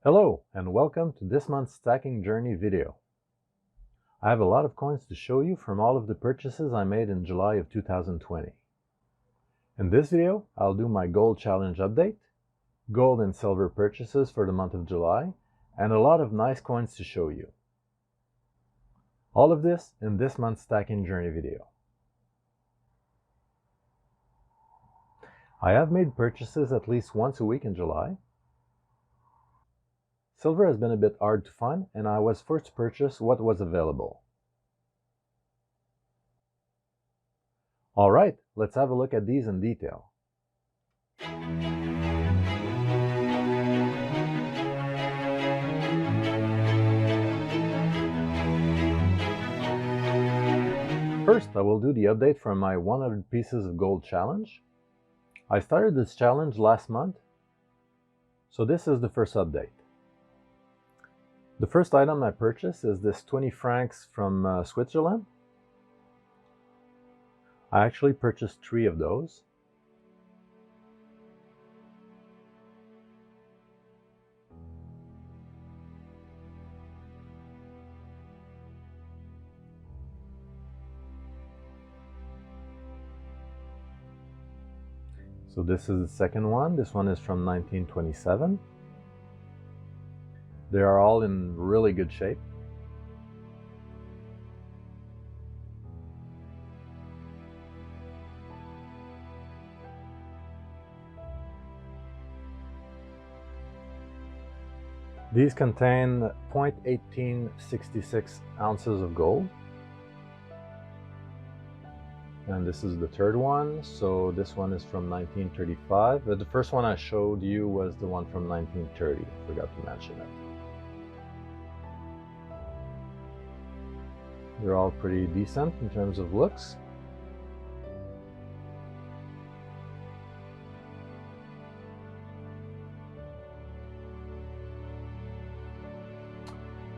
Hello and welcome to this month's stacking journey video. I have a lot of coins to show you from all of the purchases I made in July of 2020. In this video, I'll do my gold challenge update, gold and silver purchases for the month of July, and a lot of nice coins to show you. All of this in this month's stacking journey video. I have made purchases at least once a week in July. Silver has been a bit hard to find, and I was forced to purchase what was available. Alright, let's have a look at these in detail. First, I will do the update from my 100 pieces of gold challenge. I started this challenge last month, so this is the first update. The first item I purchased is this 20 francs from Switzerland. I actually purchased 3 of those. So this is the second one. This one is from 1927. They are all in really good shape. These contain 0.1866 ounces of gold. And this is the third one. So this one is from 1935. The first one I showed you was the one from 1930. Forgot to mention it. They're all pretty decent in terms of looks.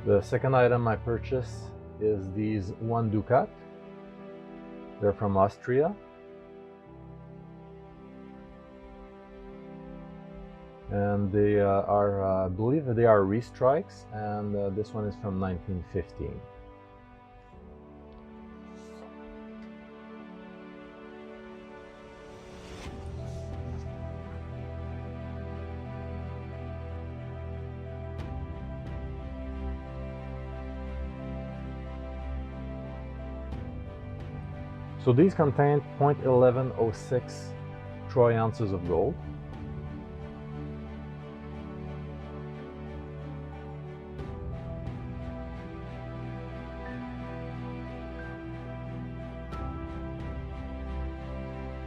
The second item I purchased is these 1 ducat. They're from Austria. And they are, I believe they are restrikes, and this one is from 1915. So these contain 0.1106 troy ounces of gold.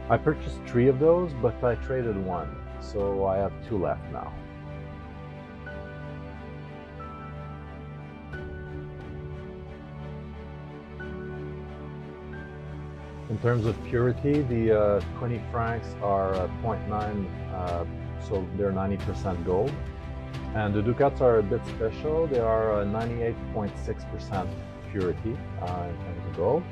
I purchased 3 of those, but I traded 1, so I have 2 left now. In terms of purity, the 20 francs are 0.9, so they're 90% gold. And the ducats are a bit special. They are 98.6% purity in terms of gold.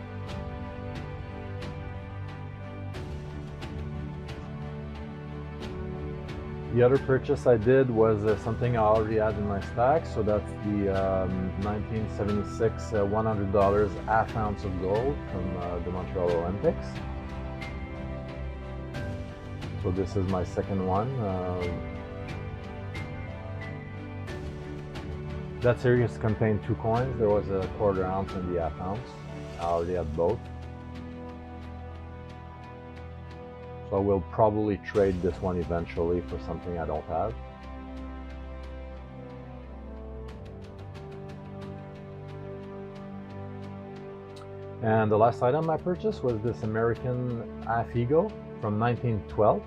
The other purchase I did was something I already had in my stack, so that's the 1976 $100 half ounce of gold from the Montreal Olympics. So this is my second one. That series contained 2 coins. There was a 1/4 ounce and the half ounce. I already had both. So I will probably trade this one eventually for something I don't have. And the last item I purchased was this American half eagle from 1912.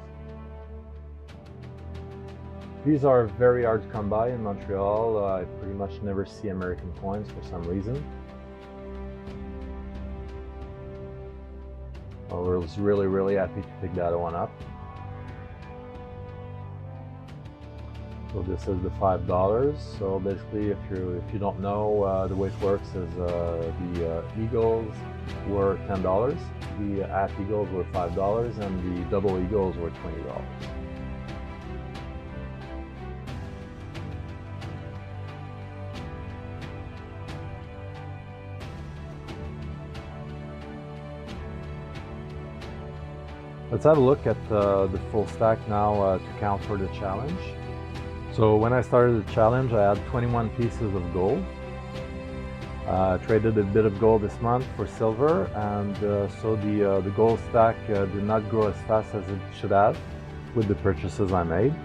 These are very hard to come by in Montreal. I pretty much never see American coins for some reason. I was really happy to pick that one up. So this is the $5. So basically, if you don't know, the way it works is the eagles were $10, the half eagles were $5, and the double eagles were $20. Let's have a look at the full stack now to count for the challenge. So when I started the challenge, I had 21 pieces of gold. Traded a bit of gold this month for silver, and so the gold stack did not grow as fast as it should have with the purchases I made.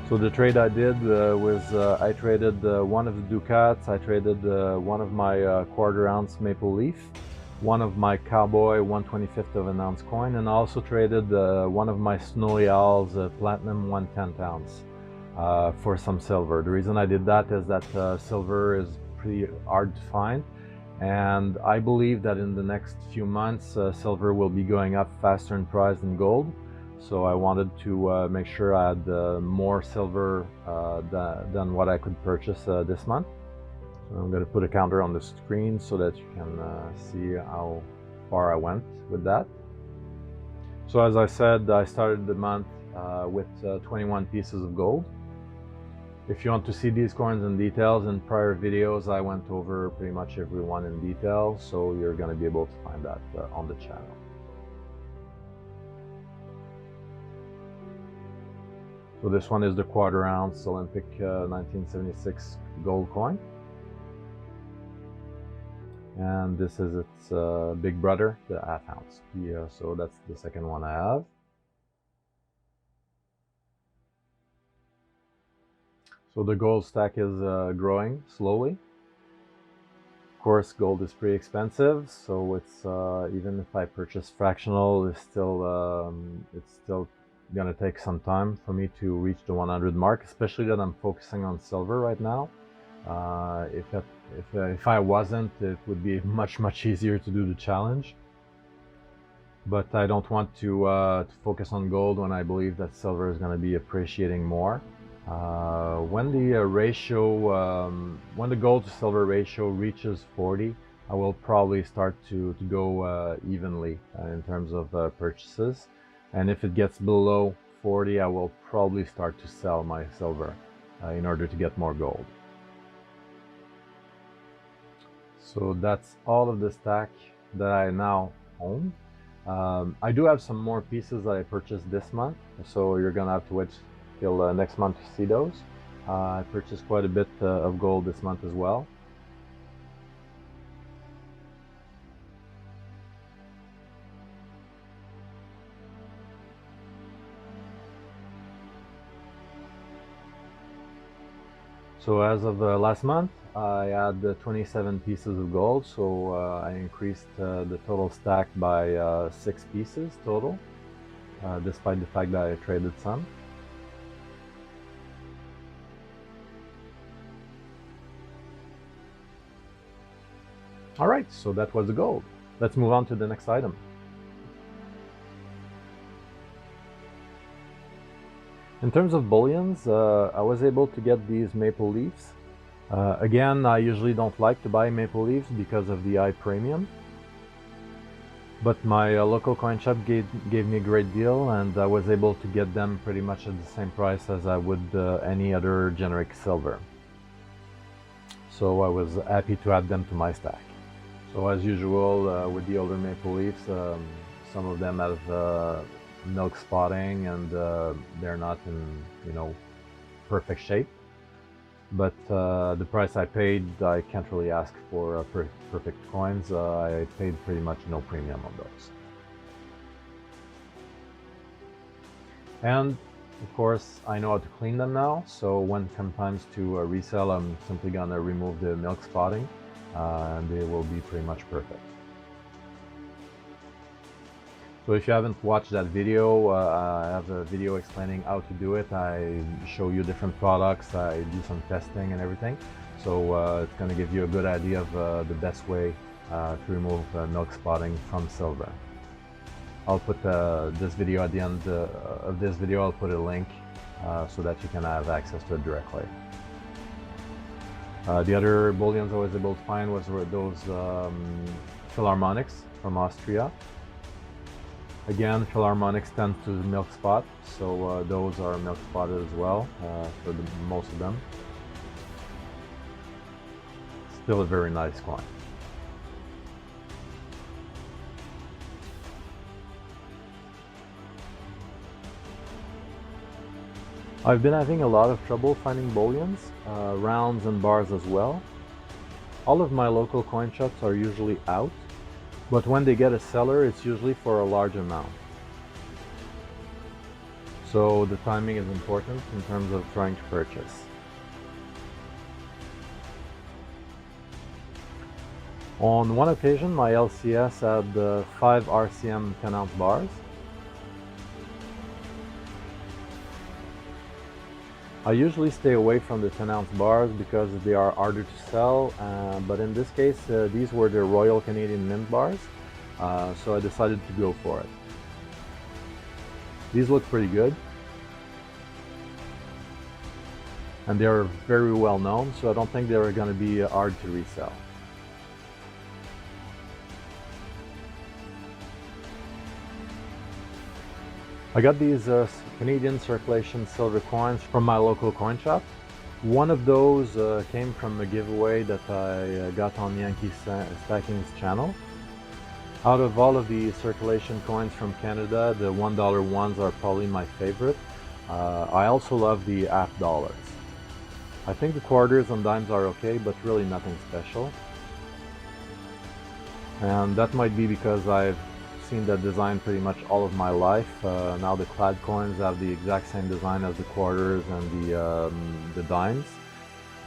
So the trade I did was I traded one of the Ducats, I traded one of my quarter ounce maple leaf, one of my cowboy 1/25 of an ounce coin, and I also traded one of my snowy owls platinum 1/10 ounce for some silver. The reason I did that is that silver is pretty hard to find, and I believe that in the next few months silver will be going up faster in price than gold. So I wanted to make sure I had more silver than what I could purchase this month. So I'm going to put a counter on the screen so that you can see how far I went with that. So as I said, I started the month with 21 pieces of gold. If you want to see these coins in details, in prior videos I went over pretty much every one in detail, so you're going to be able to find that on the channel. So this one is the quarter ounce Olympic 1976 gold coin. And this is its big brother, the half ounce. So that's the second one I have. So the gold stack is growing slowly. Of course, gold is pretty expensive, so it's even if I purchase fractional, it's still gonna take some time for me to reach the 100 mark, especially that I'm focusing on silver right now. If I wasn't, it would be much easier to do the challenge. But I don't want to focus on gold when I believe that silver is going to be appreciating more. When the gold to silver ratio reaches 40, I will probably start to go evenly in terms of purchases. And if it gets below 40, I will probably start to sell my silver in order to get more gold. So that's all of the stack that I now own. I do have some more pieces that I purchased this month, so you're gonna have to wait till next month to see those. I purchased quite a bit of gold this month as well. So as of last month, I had 27 pieces of gold, so I increased the total stack by 6 pieces total, despite the fact that I traded some. Alright, so that was the gold. Let's move on to the next item. In terms of bullions, I was able to get these maple leaves. Again, I usually don't like to buy maple leaves because of the high premium. But my local coin shop gave me a great deal, and I was able to get them pretty much at the same price as I would any other generic silver. So I was happy to add them to my stack. So as usual with the older maple leaves, some of them have milk spotting, and they're not in perfect shape. But the price I paid, I can't really ask for perfect coins. I paid pretty much no premium on those. And of course, I know how to clean them now, so when it comes time to resell, I'm simply gonna remove the milk spotting, and they will be pretty much perfect. So if you haven't watched that video, I have a video explaining how to do it. I show you different products, I do some testing and everything. So it's going to give you a good idea of the best way to remove milk spotting from silver. I'll put this video at the end of this video. I'll put a link so that you can have access to it directly. The other bullions I was able to find was those Philharmonics from Austria. Again, Philharmonics tend to milk spot, so those are milk spotted as well for most of them. Still a very nice coin. I've been having a lot of trouble finding bullions, rounds and bars as well. All of my local coin shops are usually out, but when they get a seller, it's usually for a large amount. So the timing is important in terms of trying to purchase. On one occasion, my LCS had 5 RCM 10-ounce bars. I usually stay away from the 10-ounce bars because they are harder to sell, but in this case, these were the Royal Canadian Mint bars, so I decided to go for it. These look pretty good, and they are very well known, so I don't think they're going to be hard to resell. I got these Canadian circulation silver coins from my local coin shop. One of those came from a giveaway that I got on Yankee Stacking's channel. Out of all of the circulation coins from Canada, the $1 ones are probably my favorite. I also love the half dollars. I think the quarters and dimes are okay, but really nothing special. And that might be because I've seen that design pretty much all of my life. Now the clad coins have the exact same design as the quarters and the dimes,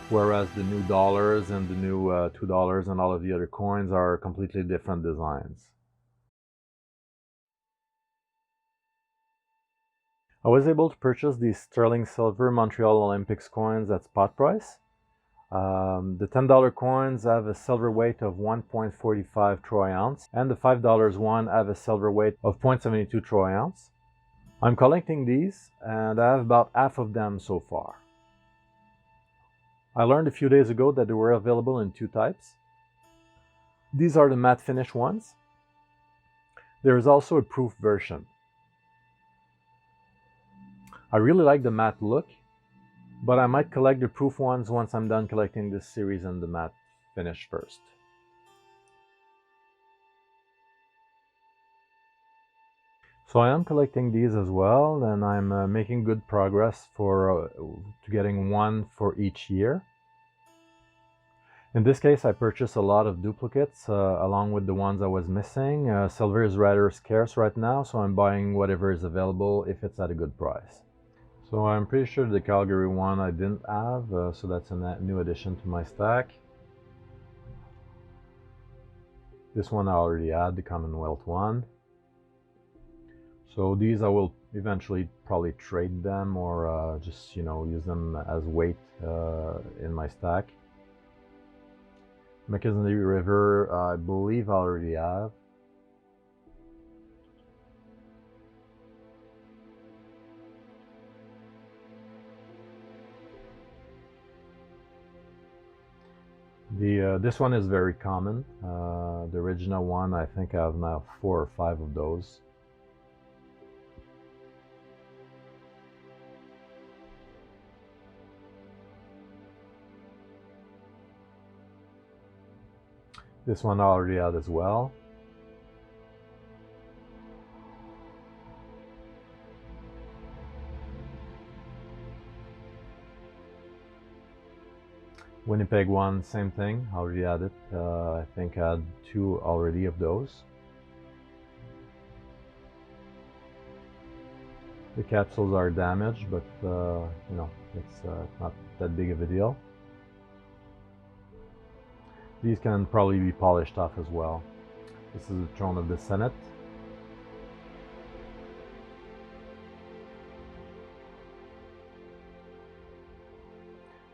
whereas the new dollars and the new $2 and all of the other coins are completely different designs. I was able to purchase these sterling silver Montreal Olympics coins at spot price. The $10 coins have a silver weight of 1.45 troy ounce, and the $5 one have a silver weight of 0.72 troy ounce. I'm collecting these, and I have about half of them so far. I learned a few days ago that they were available in 2 types. These are the matte finish ones. There is also a proof version. I really like the matte look, but I might collect the proof ones once I'm done collecting this series and the matte finish first. So I am collecting these as well, and I'm making good progress to getting one for each year. In this case, I purchased a lot of duplicates along with the ones I was missing. Silver is rather scarce right now, so I'm buying whatever is available if it's at a good price. So I'm pretty sure the Calgary one I didn't have, so that's a new addition to my stack. This one I already had, the Commonwealth one. So these I will eventually probably trade them or just, use them as weight in my stack. Mackenzie River, I believe I already have. This one is very common. The original one, I think I have now 4 or 5 of those. This one I already had as well. Winnipeg one, same thing, I already had it. I think I had 2 already of those. The capsules are damaged, but it's not that big of a deal. These can probably be polished off as well. This is the throne of the Senate.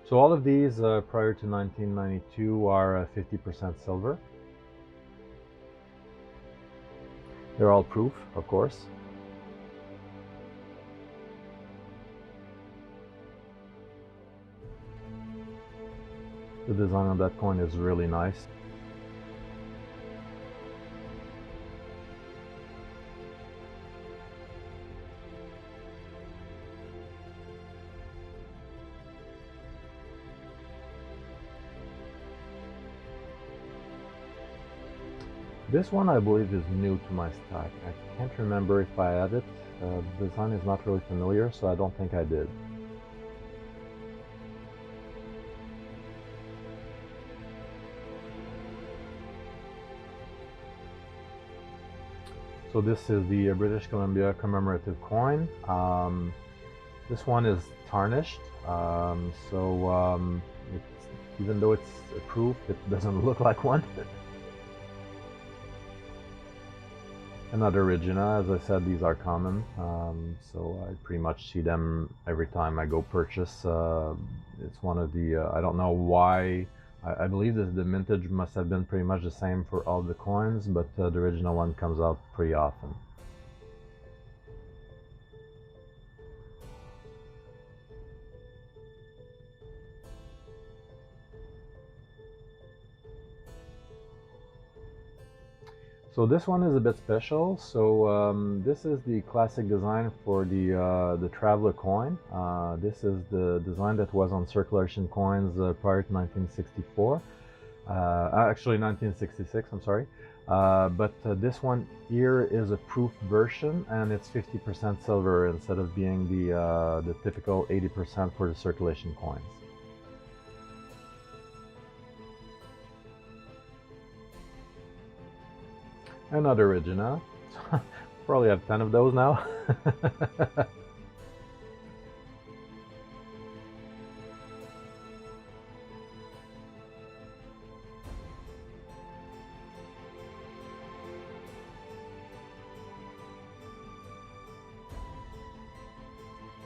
So all of these prior to 1992 are 50% silver. They're all proof, of course. The design on that coin is really nice. This one I believe is new to my stack. I can't remember if I had it. The design is not really familiar, so I don't think I did. So this is the British Columbia commemorative coin. This one is tarnished, even though it's a proof, it doesn't look like one. Another Regina, as I said, these are common, so I pretty much see them every time I go purchase. It's one of the, I don't know why, I believe that the mintage must have been pretty much the same for all the coins, but the original one comes out pretty often. So this one is a bit special. So this is the classic design for the traveler coin. This is the design that was on circulation coins prior to 1964. Actually 1966, I'm sorry. But this one here is a proof version, and it's 50% silver instead of being the typical 80% for the circulation coins. Another Regina. Probably have 10 of those now.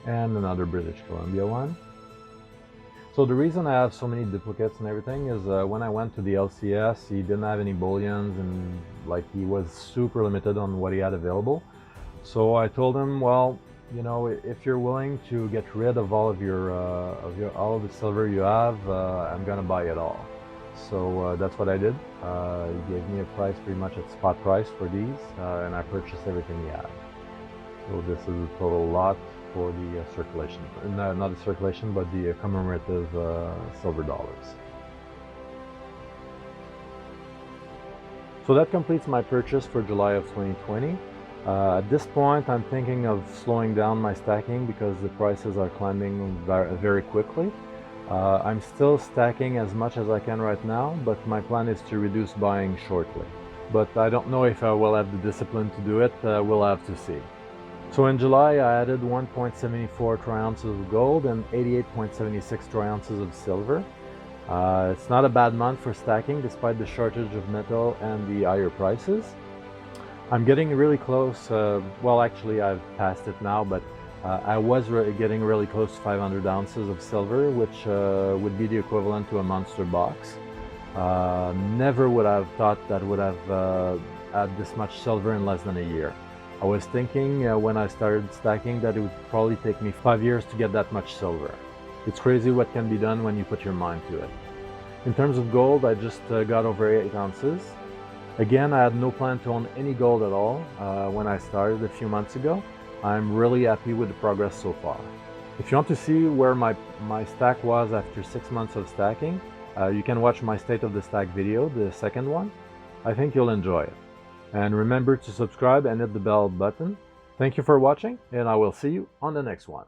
And another British Columbia one. So the reason I have so many duplicates and everything is when I went to the LCS, he didn't have any bullions, and like he was super limited on what he had available. So I told him, well, you know, if you're willing to get rid of all of all of the silver you have, I'm gonna buy it all. So that's what I did. He gave me a price pretty much at spot price for these, and I purchased everything he had. So this is a total lot for the circulation, not the circulation, but the commemorative silver dollars. So that completes my purchase for July of 2020. At this point, I'm thinking of slowing down my stacking because the prices are climbing very quickly. I'm still stacking as much as I can right now, but my plan is to reduce buying shortly. But I don't know if I will have the discipline to do it. We'll have to see. So in July, I added 1.74 troy ounces of gold and 88.76 troy ounces of silver. It's not a bad month for stacking despite the shortage of metal and the higher prices. I'm getting really close, well actually I've passed it now, but I was getting really close to 500 ounces of silver, which would be the equivalent to a monster box. Never would I have thought that would have had this much silver in less than a year. I was thinking when I started stacking that it would probably take me 5 years to get that much silver. It's crazy what can be done when you put your mind to it. In terms of gold, I just got over 8 ounces. Again, I had no plan to own any gold at all when I started a few months ago. I'm really happy with the progress so far. If you want to see where my stack was after 6 months of stacking, you can watch my State of the Stack video, the second one. I think you'll enjoy it. And remember to subscribe and hit the bell button. Thank you for watching, and I will see you on the next one.